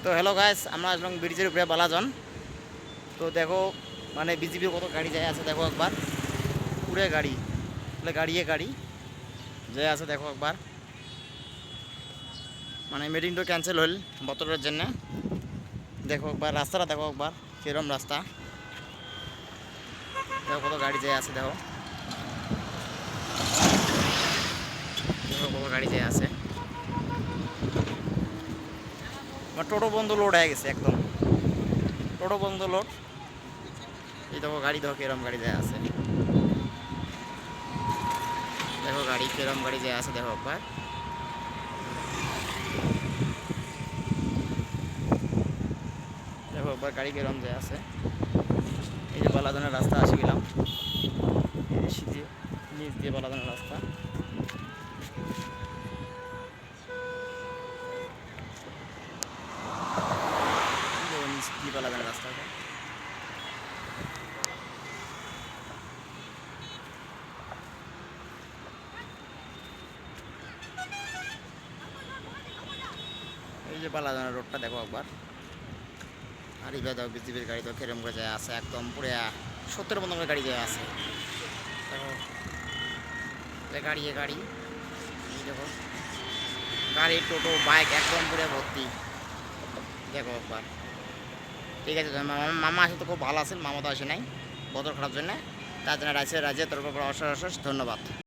তো hello guys, আমরা আসলাম ব্রিজের উপরে বালাজন। তো দেখো মানে বিজিবির কত গাড়ি যায় আছে, দেখো একবার পুরে গাড়ি গাড়িয়ে গাড়ি যায় আছে, দেখো একবার। মানে মিটিংটা ক্যান্সেল হল বতরের জন্য। দেখো একবার রাস্তাটা, দেখো একবার কিরম রাস্তা, দেখো কত গাড়ি যায় আছে, দেখো দেখো কত গাড়ি যায় আছে। আমার টোটো বন্ধ লোড হয়ে গেছে একদম, টোটো বন্ধ লোড। এই দেখো গাড়ি, দেখো কিরম গাড়ি যায় আছে, দেখো গাড়ি কিরম গাড়ি যায় আছে, দেখো একবার। দেখো একবার গাড়ি কিরম যায় আছে। এই যে বালাজনের রাস্তা আসে গেলাম, নিচ দিয়ে বালাজনের রাস্তা। নিচ দিয়ে বালাজনের রাস্তাটা। এই যে বালাজনের রোডটা দেখো একবার। আর এবার দেখো বিজিবির গাড়ি তো কেরম করে যায় আছে, একদম পুরো 70 মতো করে গাড়ি যায় আছে। দেখো গাড়ি গাড়ি, দেখো গাড়ি টোটো বাইক একদম পুরো ভর্তি, দেখো একবার। ঠিক আছে, মামা আসে তো খুব ভালো আছেন, মামা তো আসে নাই বদর খারাপ জন্য। তার জন্য রাজ্যের তরফ অশেষ অশেষ ধন্যবাদ।